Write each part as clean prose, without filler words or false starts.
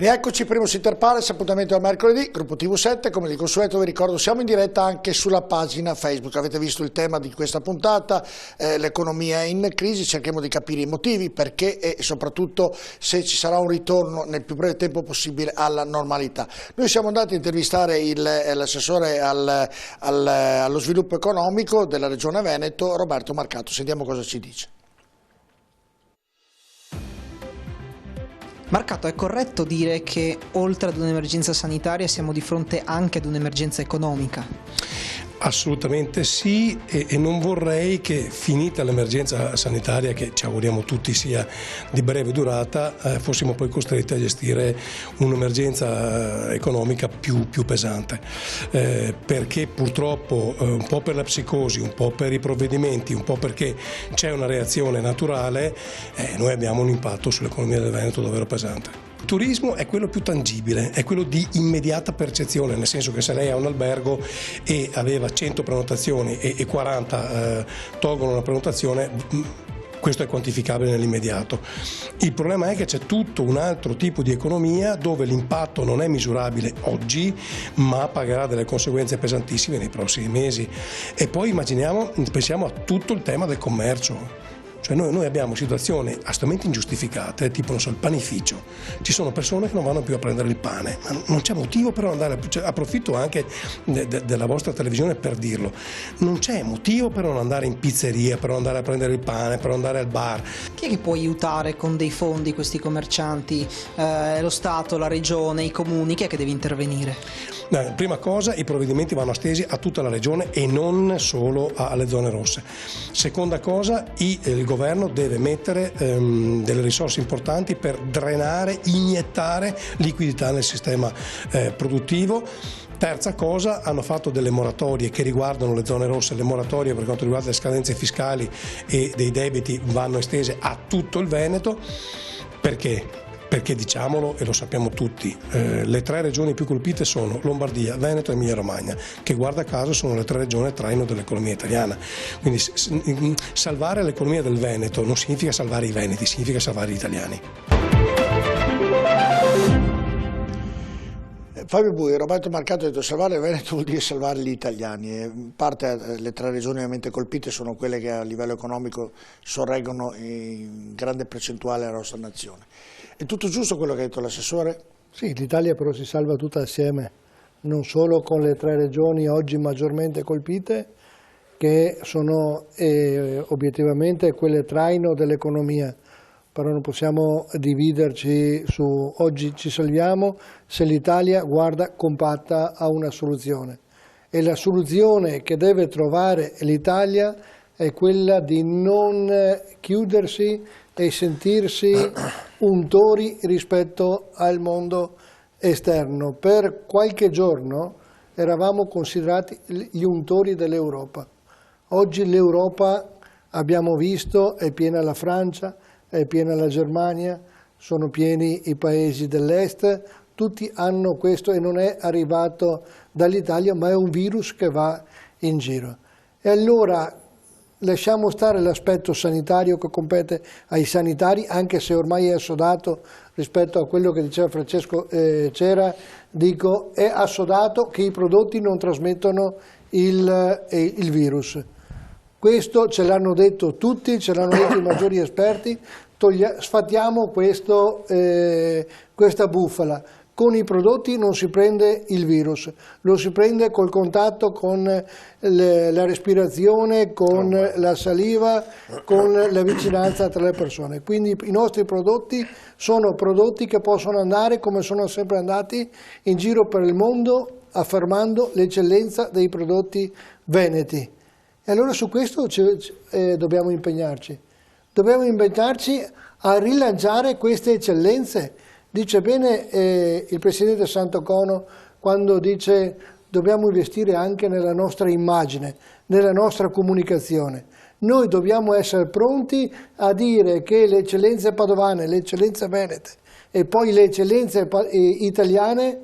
Rieccoci, primo Interpares, appuntamento al mercoledì, gruppo TV7, come di consueto vi ricordo siamo in diretta anche sulla pagina Facebook, avete visto il tema di questa puntata, l'economia è in crisi, cerchiamo di capire i motivi, perché e soprattutto se ci sarà un ritorno nel più breve tempo possibile alla normalità. Noi siamo andati a intervistare l'assessore allo sviluppo economico della Regione Veneto, Roberto Marcato, sentiamo cosa ci dice. Marcato, è corretto dire che oltre ad un'emergenza sanitaria siamo di fronte anche ad un'emergenza economica? Assolutamente sì, e non vorrei che finita l'emergenza sanitaria, che ci auguriamo tutti sia di breve durata, fossimo poi costretti a gestire un'emergenza economica più pesante, perché purtroppo un po' per la psicosi, un po' per i provvedimenti, un po' perché c'è una reazione naturale, noi abbiamo un impatto sull'economia del Veneto davvero pesante. Il turismo è quello più tangibile, è quello di immediata percezione, nel senso che se lei ha un albergo e aveva 100 prenotazioni e 40 tolgono una prenotazione, questo è quantificabile nell'immediato. Il problema è che c'è tutto un altro tipo di economia dove l'impatto non è misurabile oggi, ma pagherà delle conseguenze pesantissime nei prossimi mesi. E poi pensiamo a tutto il tema del commercio. Cioè noi abbiamo situazioni assolutamente ingiustificate, tipo non so, il panificio. Ci sono persone che non vanno più a prendere il pane, ma non c'è motivo per non andare, cioè, approfitto anche della vostra televisione per dirlo, non c'è motivo per non andare in pizzeria, per non andare a prendere il pane, per non andare al bar. Chi è che può aiutare con dei fondi questi commercianti? Lo Stato, la Regione, i comuni? Chi è che deve intervenire? Prima cosa, i provvedimenti vanno estesi a tutta la regione e non solo alle zone rosse. Seconda cosa, il governo deve mettere delle risorse importanti per drenare, iniettare liquidità nel sistema produttivo. Terza cosa, hanno fatto delle moratorie che riguardano le zone rosse, le moratorie per quanto riguarda le scadenze fiscali e dei debiti vanno estese a tutto il Veneto. Perché? Perché diciamolo, e lo sappiamo tutti, le tre regioni più colpite sono Lombardia, Veneto e Emilia Romagna, che guarda caso sono le tre regioni traino dell'economia italiana. Quindi salvare l'economia del Veneto non significa salvare i veneti, significa salvare gli italiani. Fabio Bui, Roberto Marcato ha detto salvare il Veneto vuol dire salvare gli italiani. In parte le tre regioni ovviamente colpite sono quelle che a livello economico sorreggono in grande percentuale la nostra nazione. È tutto giusto quello che ha detto l'assessore? Sì, l'Italia però si salva tutta assieme, non solo con le tre regioni oggi maggiormente colpite, che sono obiettivamente quelle traino dell'economia. Però non possiamo dividerci su oggi ci salviamo se l'Italia guarda compatta a una soluzione. E la soluzione che deve trovare l'Italia è quella di non chiudersi e sentirsi untori rispetto al mondo esterno. Per qualche giorno eravamo considerati gli untori dell'Europa. Oggi l'Europa, abbiamo visto, è piena la Francia, è piena la Germania, sono pieni i paesi dell'est, tutti hanno questo e non è arrivato dall'Italia, ma è un virus che va in giro. E allora lasciamo stare l'aspetto sanitario che compete ai sanitari, anche se ormai è assodato rispetto a quello che diceva Francesco Cera, dico è assodato che i prodotti non trasmettono il virus. Questo ce l'hanno detto tutti, ce l'hanno detto i maggiori esperti, sfatiamo questa bufala. Con i prodotti non si prende il virus, lo si prende col contatto con la respirazione, con la saliva, con la vicinanza tra le persone. Quindi i nostri prodotti sono prodotti che possono andare come sono sempre andati in giro per il mondo, affermando l'eccellenza dei prodotti veneti. E allora su questo dobbiamo impegnarci. Dobbiamo impegnarci a rilanciare queste eccellenze. Dice bene il Presidente Santocono quando dice dobbiamo investire anche nella nostra immagine, nella nostra comunicazione. Noi dobbiamo essere pronti a dire che le eccellenze padovane, le eccellenze venete e poi le eccellenze italiane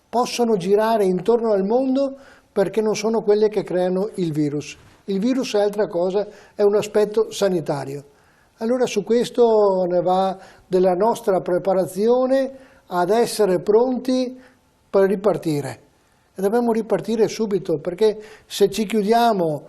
possono girare intorno al mondo perché non sono quelle che creano il virus. Il virus è altra cosa, è un aspetto sanitario. Allora su questo ne va della nostra preparazione ad essere pronti per ripartire. E dobbiamo ripartire subito, perché se ci chiudiamo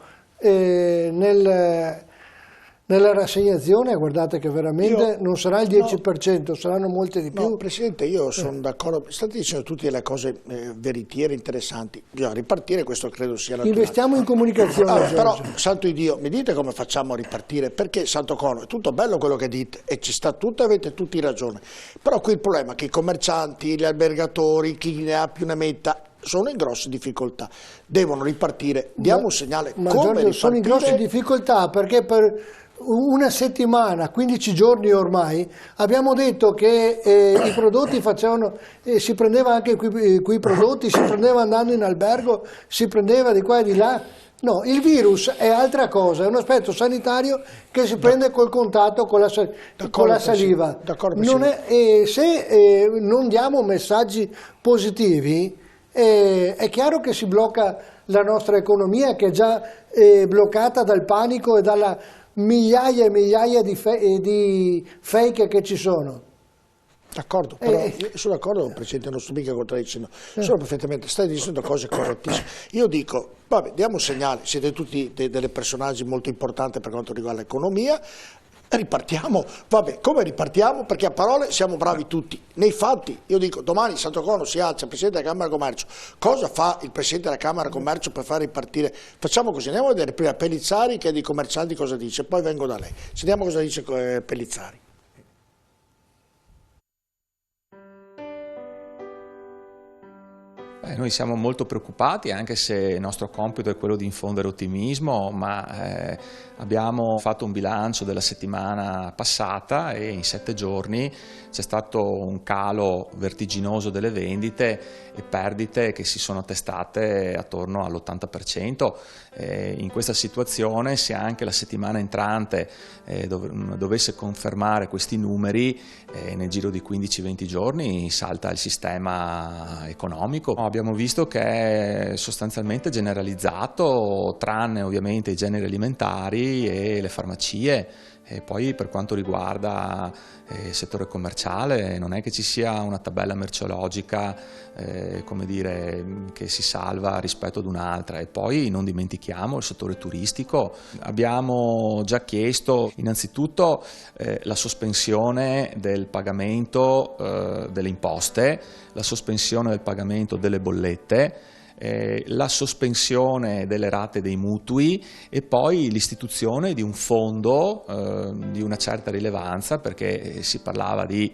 nella rassegnazione, guardate che veramente non sarà il 10%, saranno molte di più. No, Presidente, io sono d'accordo, state dicendo tutte le cose veritiere, interessanti, bisogna ripartire, questo credo sia naturale. Investiamo in comunicazione. Però, santo di Dio, mi dite come facciamo a ripartire? Perché, Santo Cono, è tutto bello quello che dite, e ci sta tutto, avete tutti ragione, però qui il problema è che i commercianti, gli albergatori, chi ne ha più ne metta, sono in grosse difficoltà, devono ripartire, diamo un segnale come Giorgio, ripartire. sono in grosse difficoltà perché per una settimana, 15 giorni ormai, abbiamo detto che i prodotti facevano, si prendeva anche quei prodotti, si prendeva andando in albergo, si prendeva di qua e di là. No, il virus è altra cosa, è un aspetto sanitario che si prende col contatto con la saliva. Se non diamo messaggi positivi, è chiaro che si blocca la nostra economia, che è già bloccata dal panico e dalla migliaia e migliaia di fake che ci sono. D'accordo, però sono d'accordo, Presidente, non sto mica contraddicendo, sono perfettamente, stai dicendo cose correttissime. Io dico, vabbè, diamo un segnale, siete tutti dei personaggi molto importanti per quanto riguarda l'economia, ripartiamo, vabbè, come ripartiamo? Perché a parole siamo bravi tutti, nei fatti, io dico, domani Santo Cono si alza, il Presidente della Camera Commercio, cosa fa il Presidente della Camera Commercio per far ripartire? Facciamo così, andiamo a vedere prima Pellizzari che è di commercianti cosa dice, poi vengo da lei, sentiamo cosa dice Pellizzari. Noi siamo molto preoccupati, anche se il nostro compito è quello di infondere ottimismo, ma abbiamo fatto un bilancio della settimana passata e in 7 giorni c'è stato un calo vertiginoso delle vendite e perdite che si sono attestate attorno all'80%. In questa situazione, se anche la settimana entrante dovesse confermare questi numeri, nel giro di 15-20 giorni salta il sistema economico. Abbiamo visto che è sostanzialmente generalizzato, tranne ovviamente i generi alimentari e le farmacie. E poi per quanto riguarda il settore commerciale non è che ci sia una tabella merceologica come dire, che si salva rispetto ad un'altra. E poi non dimentichiamo il settore turistico. Abbiamo già chiesto innanzitutto la sospensione del pagamento delle imposte, la sospensione del pagamento delle bollette, la sospensione delle rate dei mutui e poi l'istituzione di un fondo di una certa rilevanza, perché si parlava di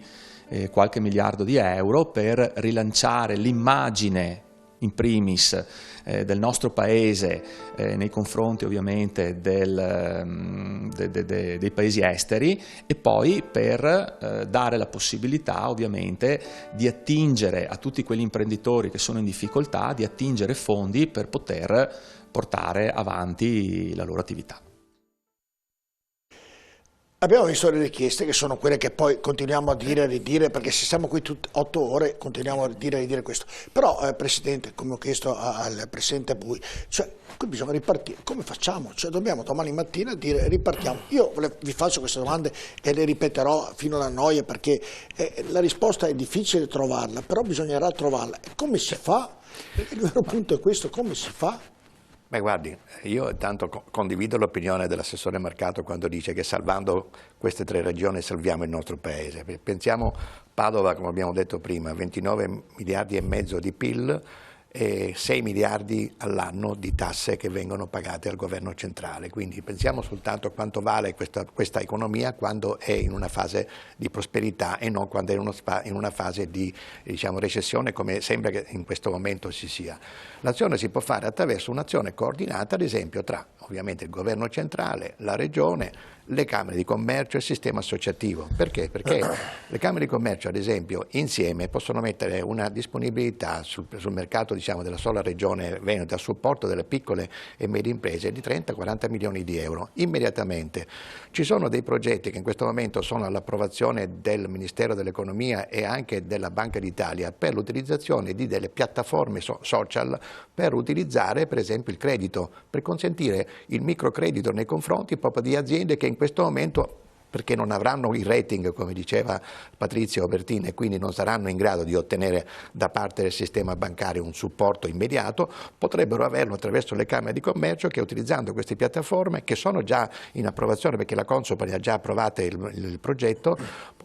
qualche miliardo di euro per rilanciare l'immagine in primis del nostro Paese nei confronti ovviamente dei paesi esteri e poi per dare la possibilità ovviamente di attingere a tutti quegli imprenditori che sono in difficoltà, di attingere fondi per poter portare avanti la loro attività. Abbiamo visto le richieste che sono quelle che poi continuiamo a dire e ridire, perché se siamo qui 8 ore continuiamo a dire e ridire questo. Però Presidente, come ho chiesto al Presidente Bui, cioè qui bisogna ripartire, come facciamo? Cioè dobbiamo domani mattina dire ripartiamo. Io vi faccio queste domande e le ripeterò fino alla noia, perché la risposta è difficile trovarla, però bisognerà trovarla. E come si fa? Il vero punto è questo, come si fa? Beh, guardi, io intanto condivido l'opinione dell'assessore Marcato quando dice che salvando queste 3 regioni salviamo il nostro Paese. Pensiamo Padova, come abbiamo detto prima, 29 miliardi e mezzo di PIL e 6 miliardi all'anno di tasse che vengono pagate al governo centrale. Quindi pensiamo soltanto a quanto vale questa economia quando è in una fase di prosperità e non quando è in una fase di recessione, come sembra che in questo momento si sia. L'azione si può fare attraverso un'azione coordinata, ad esempio, tra ovviamente il governo centrale, la regione, le camere di commercio e il sistema associativo. Perché? Perché le camere di commercio, ad esempio, insieme possono mettere una disponibilità sul mercato della sola regione Veneto a supporto delle piccole e medie imprese di 30-40 milioni di euro immediatamente. Ci sono dei progetti che in questo momento sono all'approvazione del Ministero dell'Economia e anche della Banca d'Italia per l'utilizzazione di delle piattaforme social per utilizzare per esempio il credito, per consentire il microcredito nei confronti proprio di aziende che in questo momento perché non avranno il rating, come diceva Patrizio Bertini, e quindi non saranno in grado di ottenere da parte del sistema bancario un supporto immediato, potrebbero averlo attraverso le Camere di Commercio che, utilizzando queste piattaforme che sono già in approvazione perché la Consopri ha già approvato il progetto,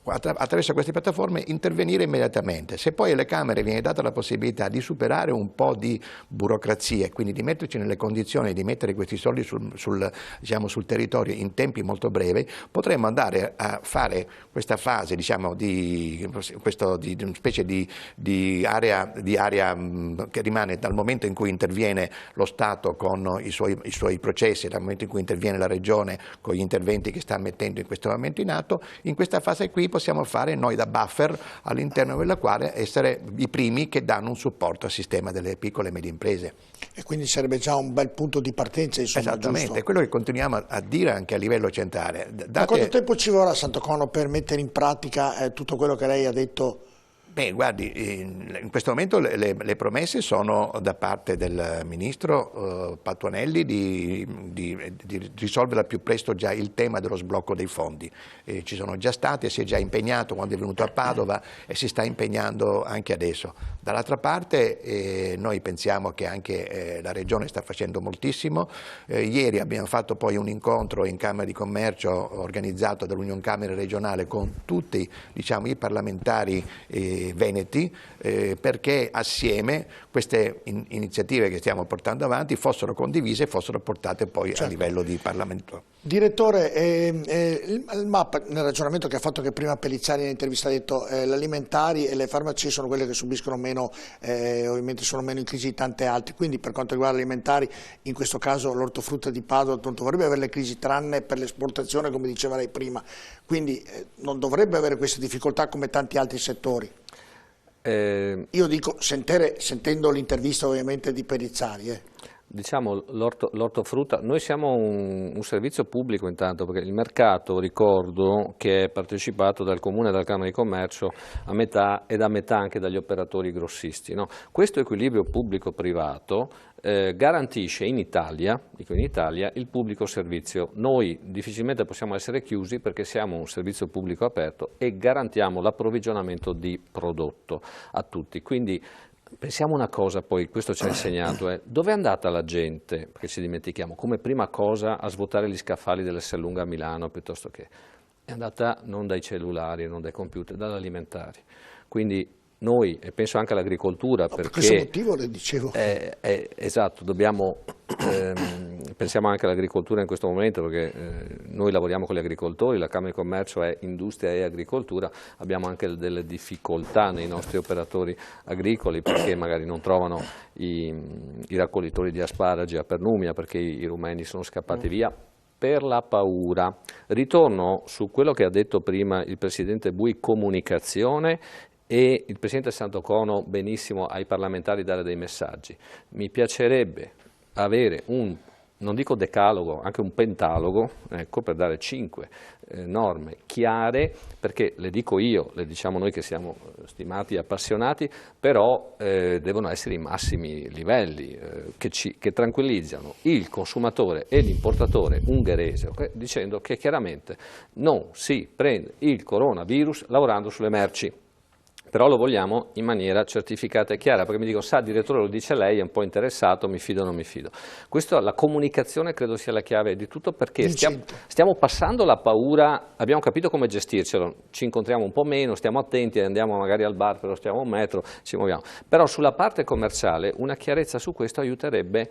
attraverso queste piattaforme intervenire immediatamente. Se poi alle Camere viene data la possibilità di superare un po' di burocrazia, quindi di metterci nelle condizioni di mettere questi soldi sul territorio in tempi molto brevi, potremmo andare a fare questa fase, diciamo, di una specie di area che rimane dal momento in cui interviene lo Stato con i suoi processi, dal momento in cui interviene la Regione con gli interventi che sta mettendo in questo momento in atto. In questa fase qui possiamo fare noi da buffer, all'interno della quale essere i primi che danno un supporto al sistema delle piccole e medie imprese. E quindi sarebbe già un bel punto di partenza, insomma. Esattamente, giusto? è quello che continuiamo a dire anche a livello centrale. Ma quanto tempo ci vorrà, Santocono, per mettere in pratica tutto quello che lei ha detto? Beh, guardi, in questo momento le promesse sono da parte del Ministro Patuanelli di risolvere al più presto già il tema dello sblocco dei fondi. Ci sono già stati, si è già impegnato quando è venuto a Padova e si sta impegnando anche adesso. Dall'altra parte noi pensiamo che anche la Regione sta facendo moltissimo. Ieri abbiamo fatto poi un incontro in Camera di Commercio organizzato dall'Unione Camere Regionale con tutti, diciamo, i parlamentari veneti, perché assieme queste iniziative che stiamo portando avanti fossero condivise e fossero portate poi a livello di Parlamento. Direttore, il MAP, nel ragionamento che ha fatto, che prima Pellizzari in intervista ha detto, le alimentari e le farmacie sono quelle che subiscono meno, ovviamente sono meno in crisi di tante altre, quindi per quanto riguarda le alimentari, in questo caso l'ortofrutta di Padova non dovrebbe avere le crisi tranne per l'esportazione, come diceva lei prima, quindi non dovrebbe avere queste difficoltà come tanti altri settori. Io dico, sentendo l'intervista ovviamente di Pellizzari. Diciamo l'ortofrutta, noi siamo un servizio pubblico intanto, perché il mercato, ricordo, che è partecipato dal Comune e dalla Camera di Commercio a metà e da metà anche dagli operatori grossisti, no? Questo equilibrio pubblico-privato garantisce in Italia, dico in Italia, il pubblico servizio. Noi difficilmente possiamo essere chiusi perché siamo un servizio pubblico aperto e garantiamo l'approvvigionamento di prodotto a tutti. Quindi pensiamo una cosa, poi questo ci ha insegnato, dove è andata la gente, perché ci dimentichiamo, come prima cosa a svuotare gli scaffali dell'Esselunga a Milano, piuttosto che è andata non dai cellulari, non dai computer, dagli alimentari. Quindi noi, e penso anche all'agricoltura, per questo motivo le dicevo. Esatto, dobbiamo, pensiamo anche all'agricoltura in questo momento, perché noi lavoriamo con gli agricoltori, la Camera di Commercio è industria e agricoltura, abbiamo anche delle difficoltà nei nostri operatori agricoli perché magari non trovano i raccoglitori di asparagi a Pernumia perché i rumeni sono scappati via per la paura. Ritorno su quello che ha detto prima il Presidente Bui, comunicazione, e il Presidente Santocono benissimo ai parlamentari dare dei messaggi. Mi piacerebbe avere non dico decalogo, anche un pentalogo, ecco, per dare 5 norme chiare, perché le dico io, le diciamo noi che siamo stimati e appassionati, però devono essere i massimi livelli che tranquillizzano il consumatore e l'importatore ungherese, dicendo che chiaramente non si prende il coronavirus lavorando sulle merci. Però lo vogliamo in maniera certificata e chiara, perché mi dicono, sa direttore, lo dice lei, è un po' interessato, mi fido o non mi fido. Questo, la comunicazione credo sia la chiave di tutto, perché stiamo passando la paura, abbiamo capito come gestircelo, ci incontriamo un po' meno, stiamo attenti, andiamo magari al bar, però stiamo a un metro, ci muoviamo. Però sulla parte commerciale una chiarezza su questo aiuterebbe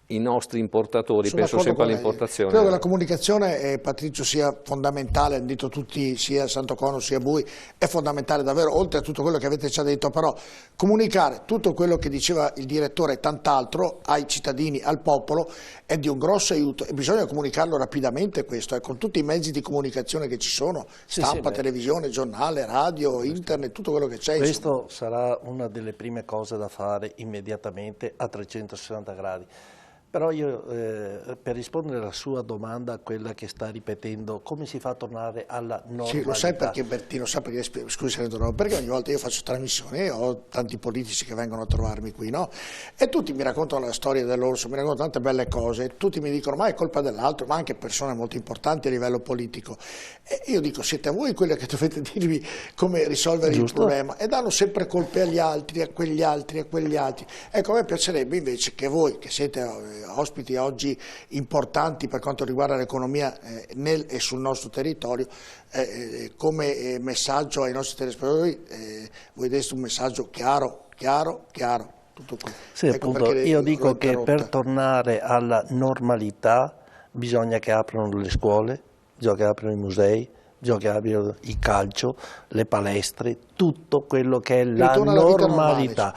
i nostri importatori, penso sempre all'importazione. Credo che la comunicazione, Patrizio, sia fondamentale, hanno detto tutti, sia Santocono sia Bui, è fondamentale davvero, oltre a tutto quello che avete già detto, però comunicare tutto quello che diceva il direttore e tant'altro ai cittadini, al popolo, è di un grosso aiuto e bisogna comunicarlo rapidamente questo, con tutti i mezzi di comunicazione che ci sono, stampa, televisione, giornale, radio, internet, tutto quello che c'è. Questo sarà una delle prime cose da fare immediatamente a 360 gradi. Però io, per rispondere alla sua domanda, quella che sta ripetendo, come si fa a tornare alla normalità? Sì, lo sai perché Bertino, sa perché, scusi, perché ogni volta io faccio trasmissioni e ho tanti politici che vengono a trovarmi qui, no? E tutti mi raccontano la storia dell'orso, mi raccontano tante belle cose, tutti mi dicono ma è colpa dell'altro, ma anche persone molto importanti a livello politico. E io dico, siete voi quelli che dovete dirvi come risolvere il problema, e danno sempre colpe agli altri, a quegli altri, a quegli altri. Ecco, a me piacerebbe invece che voi, che siete ospiti oggi importanti per quanto riguarda l'economia nel e sul nostro territorio, come messaggio ai nostri telespettatori, voi deste un messaggio chiaro, tutto qui. Sì, ecco, appunto, io dico che per tornare alla normalità bisogna che aprano le scuole, bisogna che aprano i musei, bisogna che aprano il calcio, le palestre, tutto quello che è la normalità.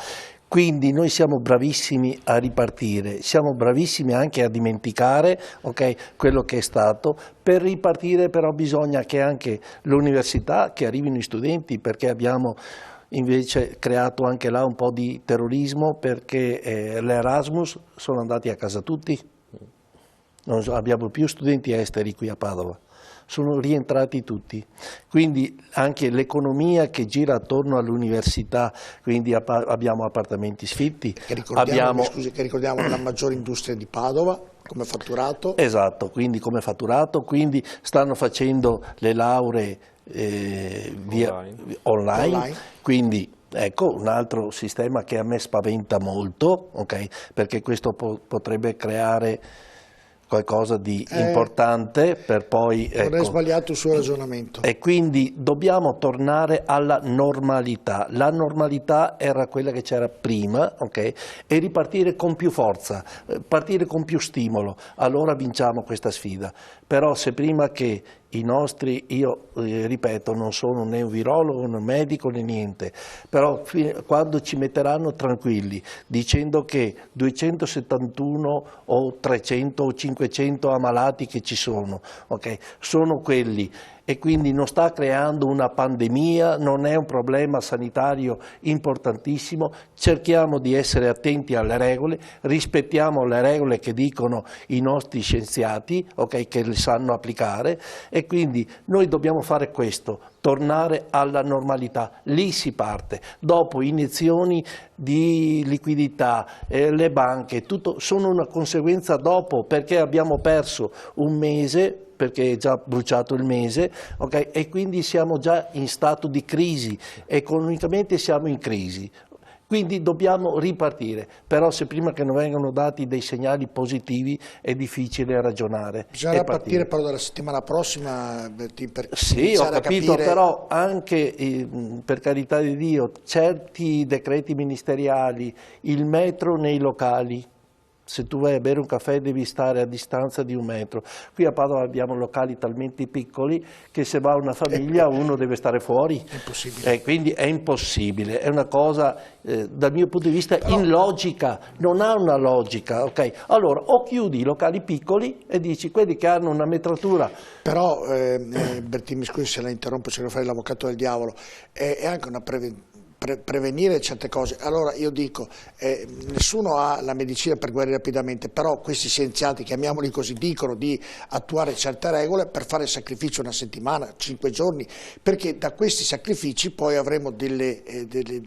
Quindi noi siamo bravissimi a ripartire, siamo bravissimi anche a dimenticare, quello che è stato. Per ripartire però bisogna che anche l'università, che arrivino i studenti, perché abbiamo invece creato anche là un po' di terrorismo, perché l'Erasmus sono andati a casa tutti, non abbiamo più studenti esteri qui a Padova. Sono rientrati tutti, quindi anche l'economia che gira attorno all'università, quindi abbiamo appartamenti sfitti. Che ricordiamo la maggiore industria di Padova come fatturato. Esatto, quindi come fatturato, quindi stanno facendo le lauree online, quindi ecco un altro sistema che a me spaventa molto, perché questo potrebbe creare qualcosa di importante per poi... Non è sbagliato il suo ragionamento. E quindi dobbiamo tornare alla normalità. La normalità era quella che c'era prima, e ripartire con più forza, partire con più stimolo. Allora vinciamo questa sfida. Però se prima che i nostri, io ripeto, non sono né un virologo, né un medico, né niente, però quando ci metteranno tranquilli dicendo che 271 o 300 o 500 ammalati che ci sono, sono quelli, e quindi non sta creando una pandemia, non è un problema sanitario importantissimo, cerchiamo di essere attenti alle regole, rispettiamo le regole che dicono i nostri scienziati, che le sanno applicare, e quindi noi dobbiamo fare questo, tornare alla normalità, lì si parte, dopo iniezioni di liquidità, le banche, tutto sono una conseguenza dopo, perché abbiamo perso un mese, perché è già bruciato il mese, e quindi siamo già in stato di crisi, economicamente siamo in crisi. Quindi dobbiamo ripartire, però se prima che non vengano dati dei segnali positivi è difficile ragionare. Bisogna partire però dalla settimana prossima, per sì, ho capito, però anche per carità di Dio, certi decreti ministeriali, il metro nei locali. Se tu vai a bere un caffè devi stare a distanza di 1 metro. Qui a Padova abbiamo locali talmente piccoli che se va una famiglia uno deve stare fuori. È impossibile. Quindi è impossibile, è una cosa dal mio punto di vista illogica, non ha una logica. Allora o chiudi i locali piccoli e dici quelli che hanno una metratura. Però, Bertini, mi scusi se la interrompo, cerco di fare l'avvocato del diavolo, è anche una prevenire certe cose. Allora io dico, nessuno ha la medicina per guarire rapidamente, però questi scienziati, chiamiamoli così, dicono di attuare certe regole per fare il sacrificio 1 settimana, 5 giorni, perché da questi sacrifici poi avremo dei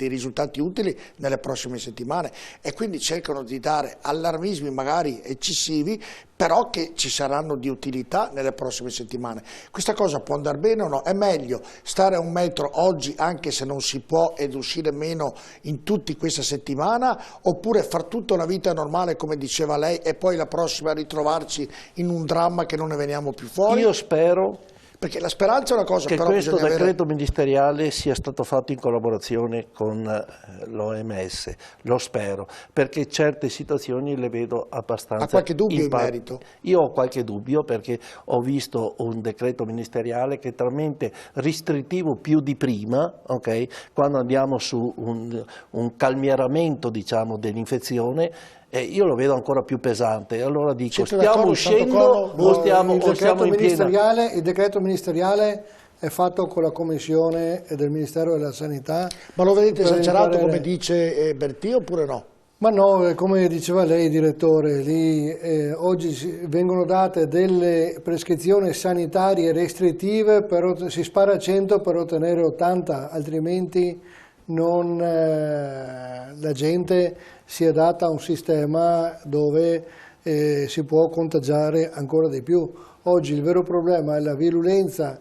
risultati utili nelle prossime settimane, e quindi cercano di dare allarmismi magari eccessivi, però che ci saranno di utilità nelle prossime settimane. Questa cosa può andare bene o no? È meglio stare a 1 metro oggi, anche se non si può, ed uscire meno in tutta questa settimana, oppure far tutta una vita normale come diceva lei e poi la prossima ritrovarci in un dramma che non ne veniamo più fuori? Io spero Perché la speranza è una cosa, che però questo decreto avere... ministeriale sia stato fatto in collaborazione con l'OMS, lo spero, perché certe situazioni le vedo abbastanza... Ha qualche dubbio in merito? Io ho qualche dubbio perché ho visto un decreto ministeriale che è talmente restrittivo più di prima, quando andiamo su un calmieramento, diciamo, dell'infezione, io lo vedo ancora più pesante, allora dico, stiamo uscendo o stiamo in piena... Il decreto ministeriale è fatto con la commissione del Ministero della Sanità. Ma lo vedete esagerato come dice Bertì oppure no? Ma no, come diceva lei, direttore, oggi vengono date delle prescrizioni sanitarie restrittive, si spara 100 per ottenere 80, altrimenti la gente si è data a un sistema dove si può contagiare ancora di più. Oggi il vero problema è la virulenza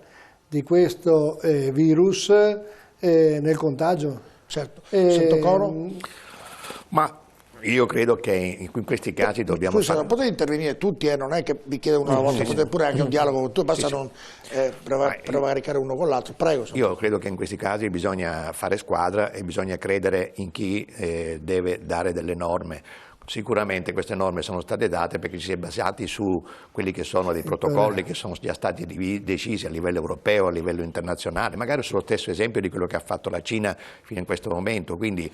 di questo virus nel contagio. Certo. Sento Coro? Ma io credo che in questi casi dobbiamo Scusa, non potete intervenire tutti, non è che vi chiedo una volta, potete pure anche un dialogo con tu, basta non prevaricare uno con l'altro. Prego. Io credo che in questi casi bisogna fare squadra e bisogna credere in chi deve dare delle norme. Sicuramente queste norme sono state date perché ci si è basati su quelli che sono dei protocolli che sono già stati decisi a livello europeo, a livello internazionale, magari sullo stesso esempio di quello che ha fatto la Cina fino in questo momento, quindi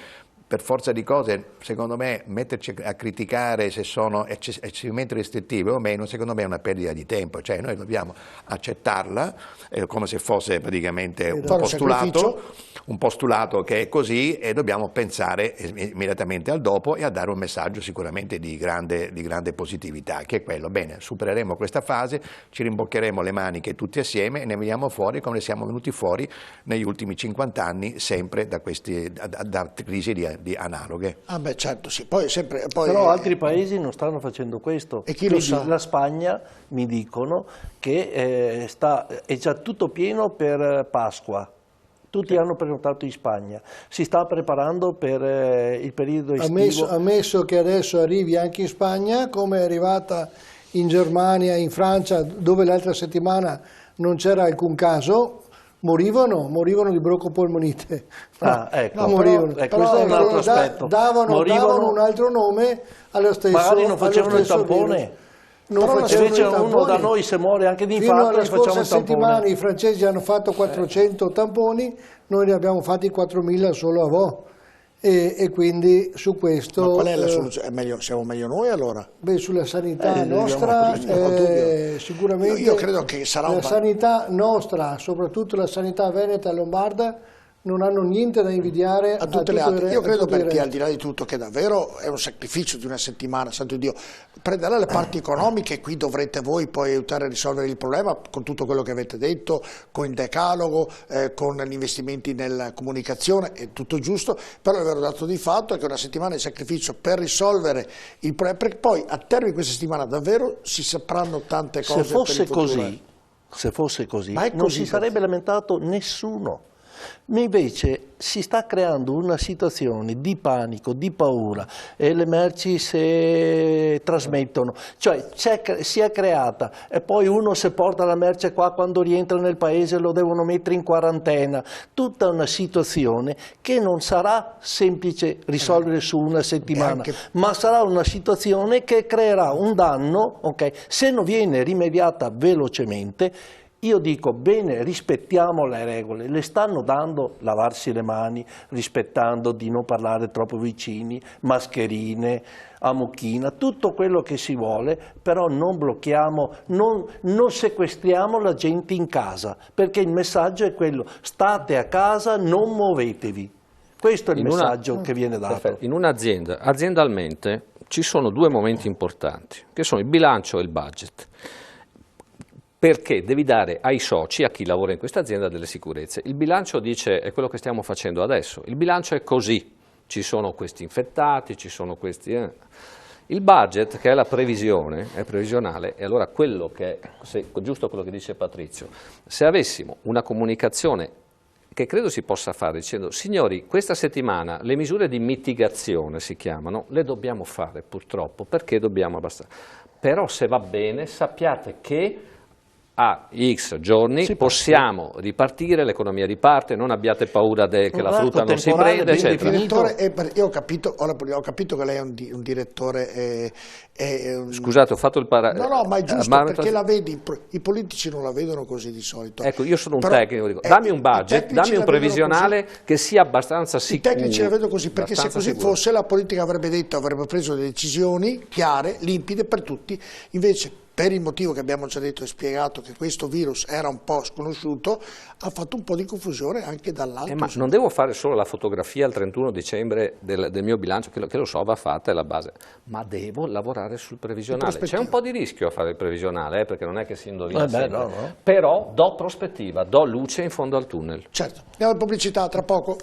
per forza di cose, secondo me, metterci a criticare se sono eccessivamente restrittive o meno, secondo me è una perdita di tempo, cioè noi dobbiamo accettarla come se fosse praticamente un postulato che è così e dobbiamo pensare immediatamente al dopo e a dare un messaggio sicuramente di grande positività, che è quello, bene, supereremo questa fase, ci rimboccheremo le maniche tutti assieme e ne veniamo fuori come ne siamo venuti fuori negli ultimi 50 anni, sempre da crisi di analoghe. Ah beh, certo, sì. Però altri paesi non stanno facendo questo. E chi lo sa? La Spagna, mi dicono, che è già tutto pieno per Pasqua. Tutti hanno prenotato in Spagna. Si sta preparando per il periodo estivo. Ammesso che adesso arrivi anche in Spagna, come è arrivata in Germania, in Francia, dove l'altra settimana non c'era alcun caso, morivano di broncopolmonite. Morivano. Questo è un altro aspetto. Davano un altro nome allo stesso. Magari non facevano il tampone. Invece uno da noi se muore anche di infarto. Fino alla scorsa settimana i francesi hanno fatto 400 tamponi, noi ne abbiamo fatti 4.000 solo a Vo. E quindi su questo... Ma qual è la soluzione? Siamo meglio noi allora? Beh, sulla sanità nostra sicuramente io credo che sarà la sanità nostra, soprattutto la sanità veneta e lombarda, non hanno niente da invidiare a tutte le altre. Io credo perché al di là di tutto che davvero è un sacrificio di una settimana, santo Dio, prenderà le parti economiche, qui dovrete voi poi aiutare a risolvere il problema con tutto quello che avete detto, con il decalogo, con gli investimenti nella comunicazione, è tutto giusto, però il vero dato di fatto è che una settimana di sacrificio per risolvere il problema, perché poi a termine di questa settimana davvero si sapranno tante cose. Se fosse così, non si sarebbe lamentato nessuno. Ma invece si sta creando una situazione di panico, di paura e le merci si trasmettono, cioè si è creata e poi uno se porta la merce qua quando rientra nel paese lo devono mettere in quarantena, tutta una situazione che non sarà semplice risolvere su una settimana, ma sarà una situazione che creerà un danno, se non viene rimediata velocemente. Io dico, bene, rispettiamo le regole, le stanno dando lavarsi le mani, rispettando di non parlare troppo vicini, mascherine, a mucchina, tutto quello che si vuole, però non blocchiamo, non sequestriamo la gente in casa, perché il messaggio è quello, state a casa, non muovetevi. Questo è il messaggio che viene dato. Perfetto. In un'azienda, aziendalmente, ci sono due momenti importanti, che sono il bilancio e il budget. Perché devi dare ai soci, a chi lavora in questa azienda, delle sicurezze. Il bilancio dice, è quello che stiamo facendo adesso, il bilancio è così, ci sono questi infettati, ci sono questi... Il budget, che è la previsione, è previsionale, e allora quello che è, giusto quello che dice Patrizio, se avessimo una comunicazione che credo si possa fare dicendo, signori, questa settimana le misure di mitigazione si chiamano, le dobbiamo fare purtroppo, perché dobbiamo abbassare. Però se va bene sappiate che a X giorni possiamo ripartire, l'economia riparte, non abbiate paura che la frutta non si prende, eccetera. Io ho capito che lei è un direttore... Scusate, ho fatto il No, ma è giusto, perché la vedi, i politici non la vedono così di solito. Ecco, io sono un tecnico, dico, dammi un budget, dammi un previsionale che sia abbastanza sicuro. I tecnici la vedono così, perché se così fosse la politica avrebbe preso delle decisioni chiare, limpide per tutti, invece... per il motivo che abbiamo già detto e spiegato, che questo virus era un po' sconosciuto, ha fatto un po' di confusione anche dall'alto. Ma non devo fare solo la fotografia al 31 dicembre del mio bilancio, che lo so, va fatta, è la base, ma devo lavorare sul previsionale. C'è un po' di rischio a fare il previsionale, perché non è che si indovina sempre. No. Però do prospettiva, do luce in fondo al tunnel. Certo, andiamo in pubblicità tra poco.